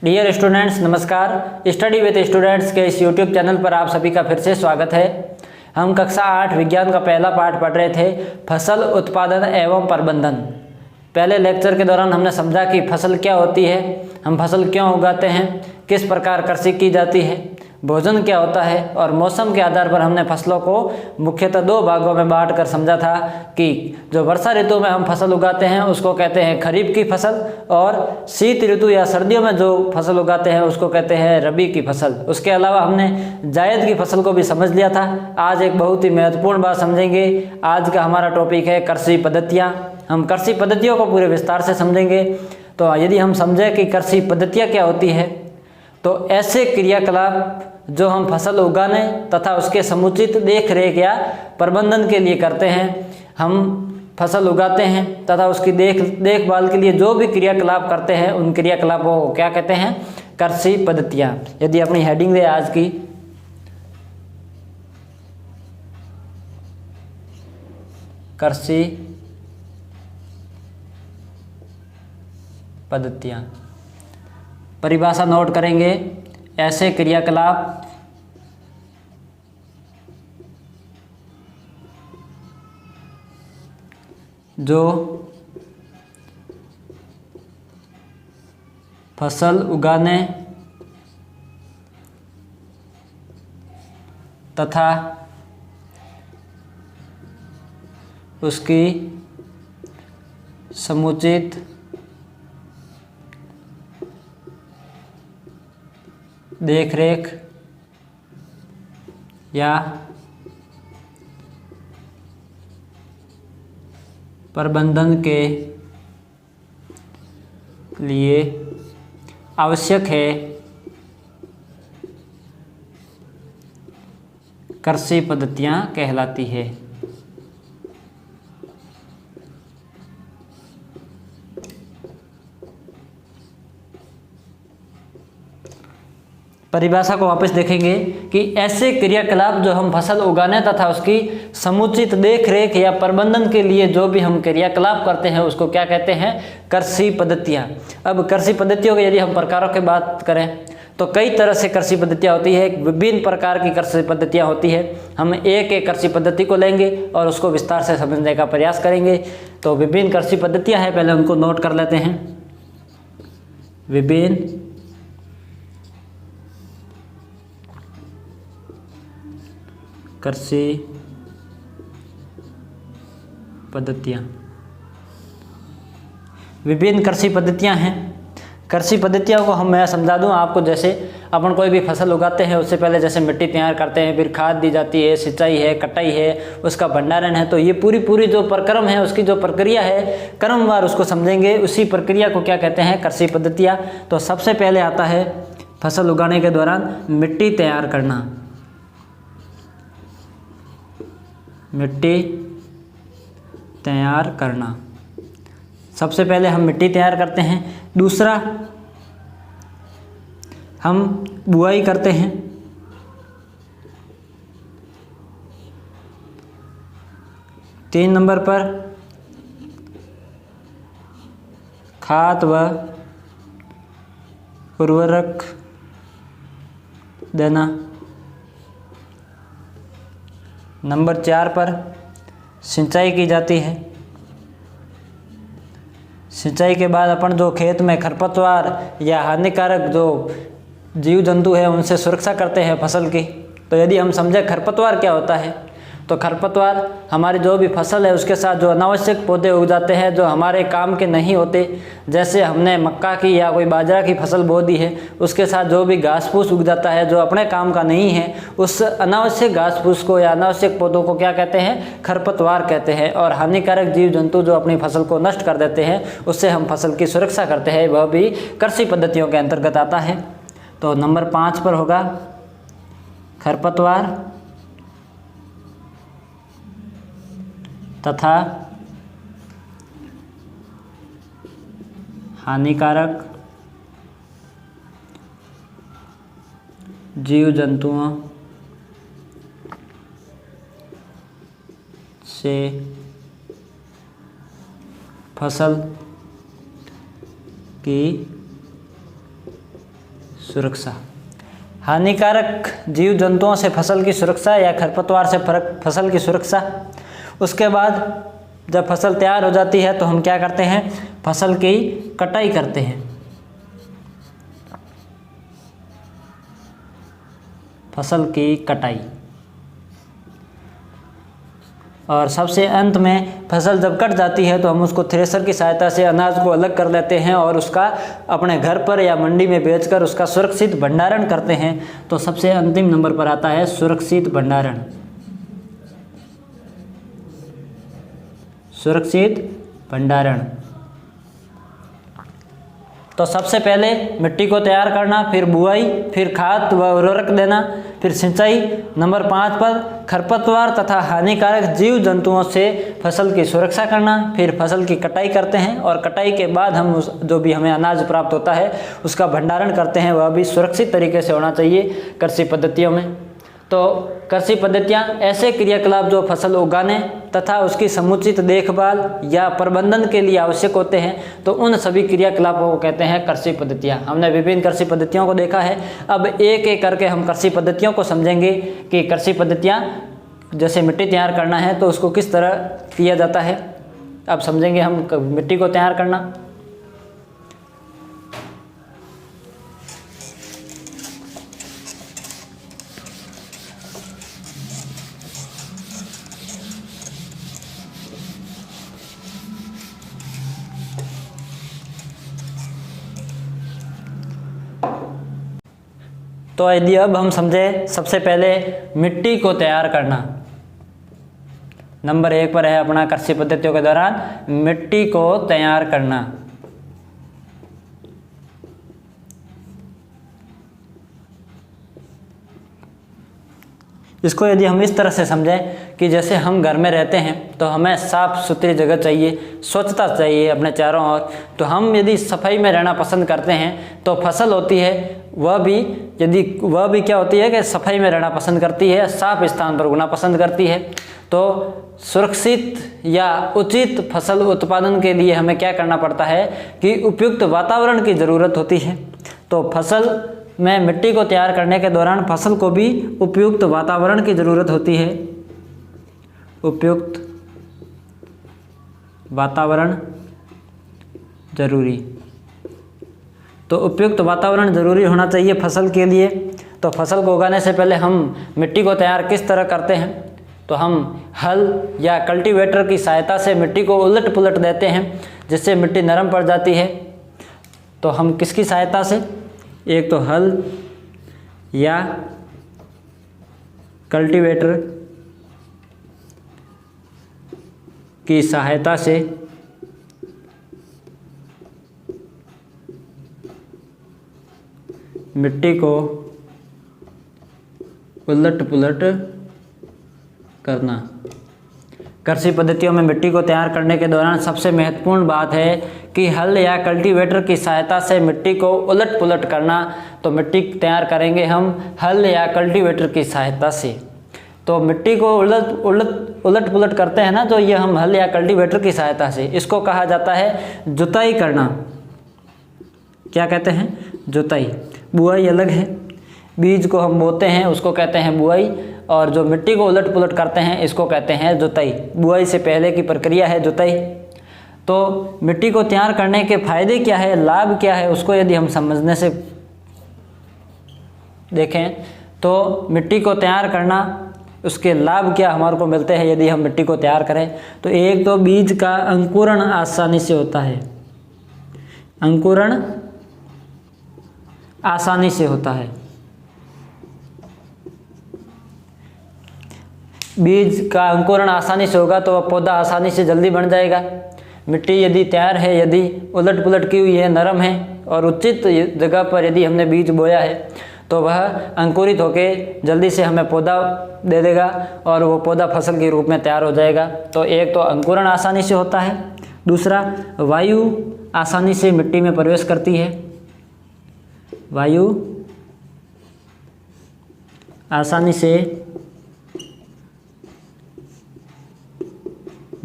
Dear students, नमस्कार। Study with students के इस यूट्यूब चैनल पर आप सभी का फिर से स्वागत है। हम कक्षा 8 विज्ञान का पहला पाठ पढ़ रहे थे, फसल उत्पादन एवं प्रबंधन। पहले लेक्चर के दौरान हमने समझा कि फसल क्या होती है, हम फसल क्यों उगाते हैं, किस प्रकार कृषि की जाती है, भोजन क्या होता है और मौसम के आधार पर हमने फसलों को मुख्यतः दो भागों में बांटकर समझा था कि जो वर्षा ऋतु में हम फसल उगाते हैं उसको कहते हैं खरीफ की फसल, और शीत ऋतु या सर्दियों में जो फसल उगाते हैं उसको कहते हैं रबी की फसल। उसके अलावा हमने जायद की फसल को भी समझ लिया था। आज एक बहुत ही महत्वपूर्ण बात समझेंगे। आज का हमारा टॉपिक है कृषि पद्धतियाँ। हम कृषि पद्धतियों को पूरे विस्तार से समझेंगे। तो यदि हम समझें कि कृषि पद्धतियाँ क्या होती है, तो ऐसे क्रियाकलाप जो हम फसल उगाने तथा उसके समुचित देख रेख या प्रबंधन के लिए करते हैं। हम फसल उगाते हैं तथा उसकी देखभाल के लिए जो भी क्रियाकलाप करते हैं उन क्रियाकलापों को क्या कहते हैं? कृषि पद्धतियाँ। यदि अपनी हेडिंग दे आज की, कृषि पद्धतियाँ। परिभाषा नोट करेंगे, ऐसे क्रियाकलाप जो फसल उगाने तथा उसकी समुचित देखरेख या प्रबंधन के लिए आवश्यक है, कृषि पद्धतियाँ कहलाती है। परिभाषा को वापस देखेंगे कि ऐसे क्रियाकलाप जो हम फसल उगाने तथा उसकी समुचित देखरेख या प्रबंधन के लिए जो भी हम क्रियाकलाप करते हैं उसको क्या कहते हैं? कृषि पद्धतियाँ। अब कृषि पद्धतियों के यदि हम प्रकारों की बात करें तो कई तरह से कृषि पद्धतियाँ होती है। विभिन्न प्रकार की कृषि पद्धतियाँ होती है। हम एक एक कृषि पद्धति को लेंगे और उसको विस्तार से समझने का प्रयास करेंगे। तो विभिन्न कृषि पद्धतियाँ हैं, पहले उनको नोट कर लेते हैं। विभिन्न कृषि पद्धतियाँ। विभिन्न कृषि पद्धतियाँ हैं। कृषि पद्धतियों को मैं समझा दूं आपको। जैसे अपन कोई भी फसल उगाते हैं उससे पहले जैसे मिट्टी तैयार करते हैं, फिर खाद दी जाती है, सिंचाई है, कटाई है, उसका भंडारण है। तो ये पूरी जो प्रक्रम है, उसकी जो प्रक्रिया है, क्रमवार उसको समझेंगे। उसी प्रक्रिया को क्या कहते हैं? कृषि पद्धतियाँ। तो सबसे पहले आता है फसल उगाने के दौरान मिट्टी तैयार करना। मिट्टी तैयार करना, सबसे पहले हम मिट्टी तैयार करते हैं। दूसरा, हम बुआई करते हैं। तीन नंबर पर खाद व उर्वरक देना। नंबर 4 पर सिंचाई की जाती है। सिंचाई के बाद अपन जो खेत में खरपतवार या हानिकारक जो जीव जंतु है उनसे सुरक्षा करते हैं फसल की। तो यदि हम समझें खरपतवार क्या होता है, तो खरपतवार हमारी जो भी फसल है उसके साथ जो अनावश्यक पौधे उग जाते हैं जो हमारे काम के नहीं होते। जैसे हमने मक्का की या कोई बाजरा की फसल बो दी है, उसके साथ जो भी घास फूस उग जाता है जो अपने काम का नहीं है, उस अनावश्यक घास फूस को या अनावश्यक पौधों को क्या कहते हैं? खरपतवार कहते हैं। और हानिकारक जीव जंतु जो अपनी फसल को नष्ट कर देते हैं उससे हम फसल की सुरक्षा करते हैं, वह भी कृषि पद्धतियों के अंतर्गत आता है। तो नंबर 5 पर होगा खरपतवार तथा हानिकारक जीव जंतुओं से फसल की सुरक्षा। हानिकारक जीव जंतुओं से फसल की सुरक्षा या खरपतवार से फसल की सुरक्षा। उसके बाद जब फसल तैयार हो जाती है तो हम क्या करते हैं, फसल की कटाई करते हैं। फसल की कटाई। और सबसे अंत में फसल जब कट जाती है तो हम उसको थ्रेशर की सहायता से अनाज को अलग कर लेते हैं और उसका अपने घर पर या मंडी में बेचकर उसका सुरक्षित भंडारण करते हैं। तो सबसे अंतिम नंबर पर आता है सुरक्षित भंडारण। सुरक्षित भंडारण। तो सबसे पहले मिट्टी को तैयार करना, फिर बुआई, फिर खाद व उर्वरक देना, फिर सिंचाई। नंबर 5 पर खरपतवार तथा हानिकारक जीव जंतुओं से फसल की सुरक्षा करना। फिर फसल की कटाई करते हैं और कटाई के बाद हम जो भी हमें अनाज प्राप्त होता है उसका भंडारण करते हैं, वह भी सुरक्षित तरीके से होना चाहिए कृषि पद्धतियों में। तो कृषि पद्धतियाँ ऐसे क्रियाकलाप जो फसल उगाने तथा उसकी समुचित देखभाल या प्रबंधन के लिए आवश्यक होते हैं, तो उन सभी क्रियाकलापों को कहते हैं कृषि पद्धतियाँ। हमने विभिन्न कृषि पद्धतियों को देखा है। अब एक एक करके हम कृषि पद्धतियों को समझेंगे कि कृषि पद्धतियाँ, जैसे मिट्टी तैयार करना है तो उसको किस तरह किया जाता है। अब समझेंगे हम मिट्टी को तैयार करना। तो यदि अब हम समझे सबसे पहले मिट्टी को तैयार करना। नंबर 1 पर है अपना कृषि पद्धतियों के दौरान मिट्टी को तैयार करना। इसको यदि हम इस तरह से समझें कि जैसे हम घर में रहते हैं तो हमें साफ सुथरी जगह चाहिए, स्वच्छता चाहिए अपने चारों ओर। तो हम यदि सफाई में रहना पसंद करते हैं तो फसल होती है वह भी क्या होती है कि सफाई में रहना पसंद करती है, साफ स्थान पर उगना पसंद करती है। तो सुरक्षित या उचित फसल उत्पादन के लिए हमें क्या करना पड़ता है कि उपयुक्त वातावरण की ज़रूरत होती है। तो फसल में मिट्टी को तैयार करने के दौरान फसल को भी उपयुक्त वातावरण की ज़रूरत होती है। उपयुक्त वातावरण जरूरी। तो उपयुक्त वातावरण जरूरी होना चाहिए फसल के लिए। तो फसल को उगाने से पहले हम मिट्टी को तैयार किस तरह करते हैं, तो हम हल या कल्टीवेटर की सहायता से मिट्टी को उलट पुलट देते हैं जिससे मिट्टी नरम पड़ जाती है। तो हम किसकी सहायता से, एक तो हल या कल्टीवेटर की सहायता से मिट्टी को उलट पुलट करना। कृषि पद्धतियों में मिट्टी को तैयार करने के दौरान सबसे महत्वपूर्ण बात है कि हल या कल्टीवेटर की सहायता से मिट्टी को उलट पुलट करना। तो मिट्टी तैयार करेंगे हम हल या कल्टीवेटर की सहायता से। तो मिट्टी को उलट पुलट करते हैं ना, तो ये हम हल या कल्टीवेटर की सहायता से। इसको कहा जाता है जुताई करना। क्या कहते हैं, जुताई। बुआई अलग है, बीज को हम बोते हैं उसको कहते हैं बुआई, और जो मिट्टी को उलट पुलट करते हैं इसको कहते हैं जुताई। बुआई से पहले की प्रक्रिया है जुताई। तो मिट्टी को तैयार करने के फायदे क्या है, लाभ क्या है, उसको यदि हम समझने से देखें तो मिट्टी को तैयार करना, उसके लाभ क्या हमारे को मिलते हैं यदि हम मिट्टी को तैयार करें। तो एक तो बीज का अंकुरण आसानी से होता है, अंकुरण आसानी से होता है। बीज का अंकुरण आसानी से होगा तो वह पौधा आसानी से जल्दी बन जाएगा। मिट्टी यदि तैयार है, यदि उलट पुलट की हुई है, नरम है और उचित जगह पर यदि हमने बीज बोया है तो वह अंकुरित होके जल्दी से हमें पौधा दे देगा और वो पौधा फसल के रूप में तैयार हो जाएगा। तो एक तो अंकुरण आसानी से होता है, दूसरा वायु आसानी से मिट्टी में प्रवेश करती है। वायु आसानी से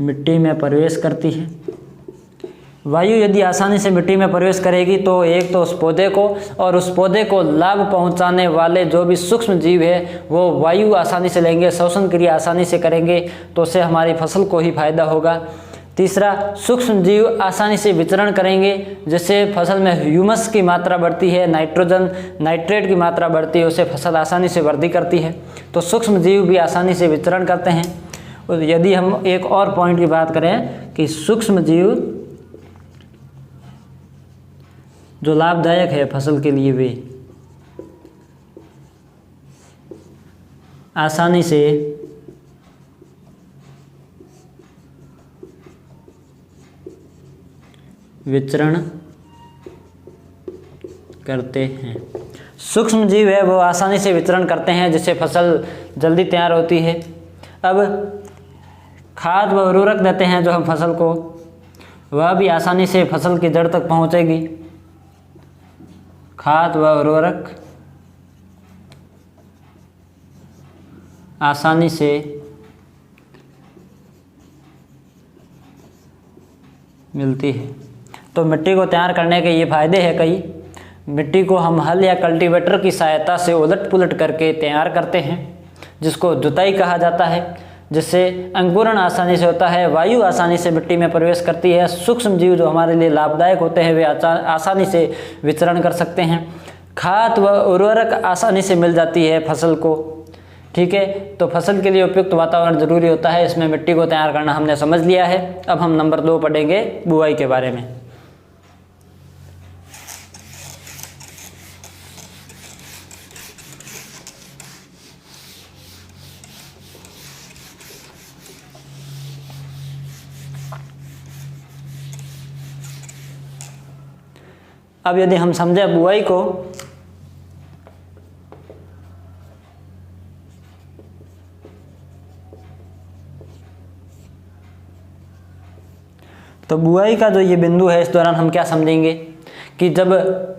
मिट्टी में प्रवेश करती है। वायु यदि आसानी से मिट्टी में प्रवेश करेगी तो एक तो उस पौधे को और उस पौधे को लाभ पहुंचाने वाले जो भी सूक्ष्म जीव है वो वायु आसानी से लेंगे, श्वसन क्रिया आसानी से करेंगे, तो उससे हमारी फसल को ही फायदा होगा। तीसरा, सूक्ष्म जीव आसानी से विचरण करेंगे, जिससे फसल में ह्यूमस की मात्रा बढ़ती है, नाइट्रोजन नाइट्रेट की मात्रा बढ़ती है, उससे फसल आसानी से वृद्धि करती है। तो सूक्ष्म जीव भी आसानी से विचरण करते हैं। और यदि हम एक और पॉइंट की बात करें कि सूक्ष्म जीव जो लाभदायक है फसल के लिए, वे आसानी से विचरण करते हैं। सूक्ष्म जीव है वो आसानी से विचरण करते हैं, जिससे फसल जल्दी तैयार होती है। अब खाद व उर्वरक देते हैं जो हम फसल को, वह भी आसानी से फसल की जड़ तक पहुंचेगी। खाद व उर्वरक आसानी से मिलती है। तो मिट्टी को तैयार करने के ये फायदे हैं कई। मिट्टी को हम हल या कल्टीवेटर की सहायता से उलट पुलट करके तैयार करते हैं, जिसको जुताई कहा जाता है, जिससे अंकुरण आसानी से होता है, वायु आसानी से मिट्टी में प्रवेश करती है, सूक्ष्म जीव जो हमारे लिए लाभदायक होते हैं वे आसानी से विचरण कर सकते हैं, खाद व उर्वरक आसानी से मिल जाती है फसल को। ठीक है, तो फसल के लिए उपयुक्त वातावरण जरूरी होता है। इसमें मिट्टी को तैयार करना हमने समझ लिया है। अब हम नंबर 2 पढ़ेंगे बुआई के बारे में। अब यदि हम समझे बुआई को, तो बुआई का जो ये बिंदु है, इस दौरान हम क्या समझेंगे कि जब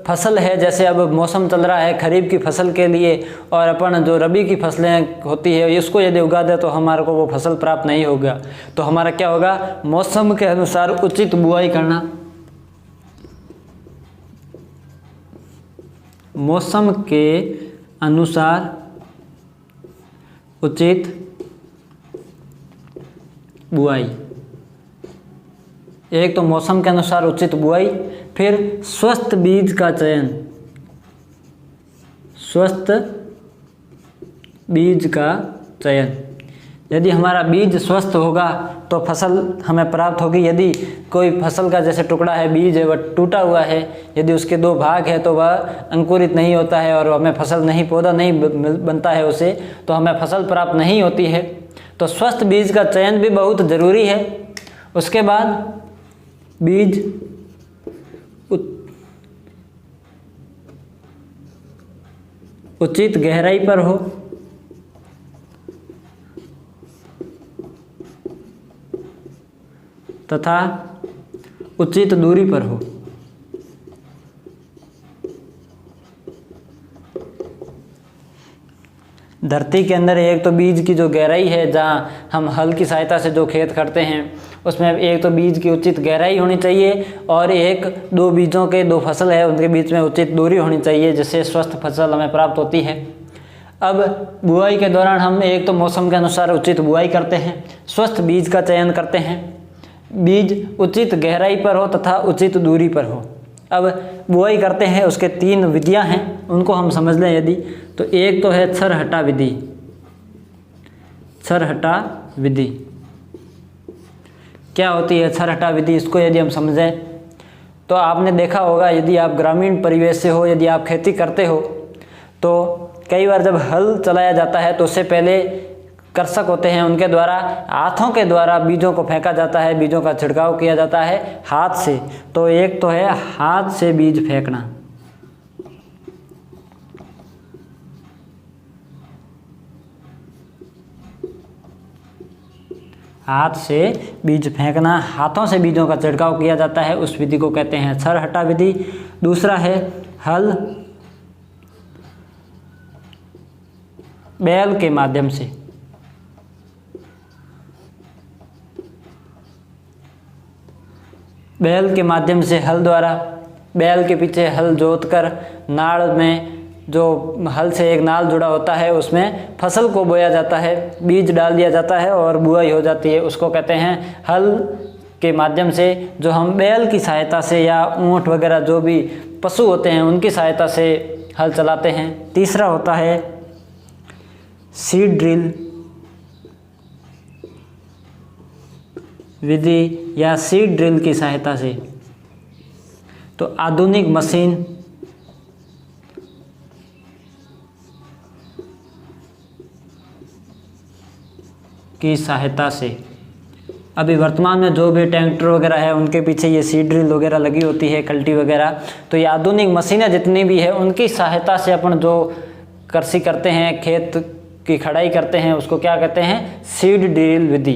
फसल है, जैसे अब मौसम चल रहा है खरीफ की फसल के लिए, और अपन जो रबी की फसलें होती है इसको यदि उगा दे तो हमारे को वो फसल प्राप्त नहीं होगा। तो हमारा क्या होगा, मौसम के अनुसार उचित बुआई करना। मौसम के अनुसार उचित बुआई। एक तो मौसम के अनुसार उचित बुआई, फिर स्वस्थ बीज का चयन। स्वस्थ बीज का चयन, यदि हमारा बीज स्वस्थ होगा तो फसल हमें प्राप्त होगी। यदि कोई फसल का जैसे टुकड़ा है, बीज है, वह टूटा हुआ है, यदि उसके 2 भाग है तो वह अंकुरित नहीं होता है और हमें फसल नहीं, पौधा नहीं बनता है उसे, तो हमें फसल प्राप्त नहीं होती है। तो स्वस्थ बीज का चयन भी बहुत ज़रूरी है। उसके बाद बीज उचित गहराई पर हो, तथा उचित दूरी पर हो। धरती के अंदर एक तो बीज की जो गहराई है, जहाँ हम हल की सहायता से जो खेत करते हैं उसमें एक तो बीज की उचित गहराई होनी चाहिए, और 1-2 बीजों के 2 फसल है उनके बीच में उचित दूरी होनी चाहिए, जिससे स्वस्थ फसल हमें प्राप्त होती है। अब बुआई के दौरान हम एक तो मौसम के अनुसार उचित बुआई करते हैं, स्वस्थ बीज का चयन करते हैं, बीज उचित गहराई पर हो तथा उचित दूरी पर हो। अब बुआई करते हैं, उसके 3 विधियां हैं, उनको हम समझ लें यदि, तो एक तो है छरहटा विधि। छरहटा विधि क्या होती है? छरहटा विधि, इसको यदि हम समझें तो आपने देखा होगा, यदि आप ग्रामीण परिवेश से हो, यदि आप खेती करते हो, तो कई बार जब हल चलाया जाता है तो उससे पहले कृषक होते हैं, उनके द्वारा हाथों के द्वारा बीजों को फेंका जाता है, बीजों का छिड़काव किया जाता है हाथ से। तो एक तो है हाथ से बीज फेंकना। हाथ से बीज फेंकना, हाथों से बीजों का छिड़काव किया जाता है, उस विधि को कहते हैं छरहटा विधि। दूसरा है हल बैल के माध्यम से। बैल के माध्यम से हल द्वारा, बैल के पीछे हल जोतकर नाड़ में जो हल से एक नाल जुड़ा होता है उसमें फसल को बोया जाता है, बीज डाल दिया जाता है और बुआई हो जाती है। उसको कहते हैं हल के माध्यम से, जो हम बैल की सहायता से या ऊंट वगैरह जो भी पशु होते हैं उनकी सहायता से हल चलाते हैं। तीसरा होता है सीड ड्रिल विधि या सीड ड्रिल की सहायता से। तो आधुनिक मशीन की सहायता से, अभी वर्तमान में जो भी ट्रैक्टर वगैरह है उनके पीछे ये सीड ड्रिल वगैरह लगी होती है, कल्टी वगैरह। तो ये आधुनिक मशीनें जितनी भी है उनकी सहायता से अपन जो कृषि करते हैं, खेत की खड़ाई करते हैं, उसको क्या कहते हैं? सीड ड्रिल विधि।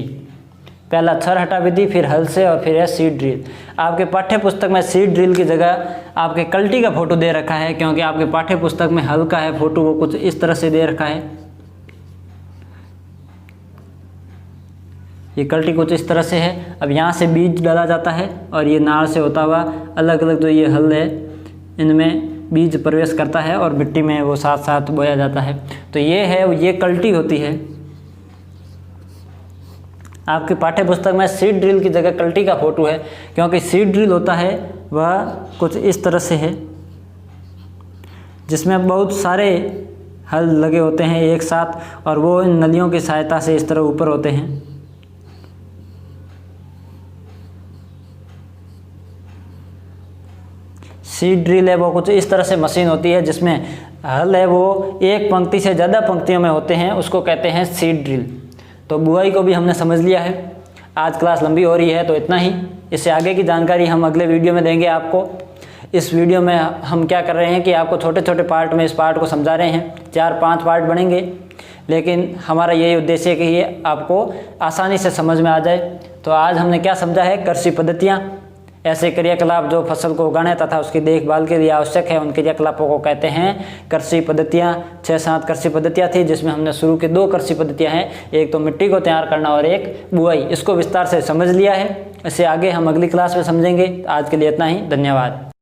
पहला छर हटा विधि, फिर हल से, और फिर है सीड ड्रिल। आपके पाठ्य पुस्तक में सीड ड्रिल की जगह आपके कल्टी का फोटो दे रखा है, क्योंकि आपके पाठ्य पुस्तक में हल का है फोटो, वो कुछ इस तरह से दे रखा है। ये कल्टी कुछ इस तरह से है। अब यहाँ से बीज डाला जाता है और ये नाड़ से होता हुआ अलग अलग जो ये हल है इनमें बीज प्रवेश करता है और मिट्टी में वो साथ साथ बोया जाता है। तो ये है, ये कल्टी होती है। आपके पाठ्य पुस्तक में सीड ड्रिल की जगह कल्टी का फोटो है, क्योंकि सीड ड्रिल होता है वह कुछ इस तरह से है, जिसमें बहुत सारे हल लगे होते हैं एक साथ, और वो इन नलियों की सहायता से इस तरह ऊपर होते हैं। सीड ड्रिल है वो कुछ इस तरह से मशीन होती है, जिसमें हल है वो एक पंक्ति से ज़्यादा पंक्तियों में होते हैं, उसको कहते हैं सीड ड्रिल। तो बुआई को भी हमने समझ लिया है। आज क्लास लंबी हो रही है तो इतना ही। इससे आगे की जानकारी हम अगले वीडियो में देंगे आपको। इस वीडियो में हम क्या कर रहे हैं कि आपको छोटे छोटे पार्ट में इस पार्ट को समझा रहे हैं। 4-5 पार्ट बनेंगे, लेकिन हमारा यही उद्देश्य है कि ये आपको आसानी से समझ में आ जाए। तो आज हमने क्या समझा है? कृषि पद्धतियाँ, ऐसे क्रियाकलाप जो फसल को उगाने तथा उसकी देखभाल के लिए आवश्यक है, उन क्रियाकलापों को कहते हैं कृषि पद्धतियाँ। 6-7 कृषि पद्धतियाँ थी, जिसमें हमने शुरू के 2 कृषि पद्धतियाँ हैं, एक तो मिट्टी को तैयार करना और एक बुआई। इसको विस्तार से समझ लिया है। इससे आगे हम अगली क्लास में समझेंगे। आज के लिए इतना ही। धन्यवाद।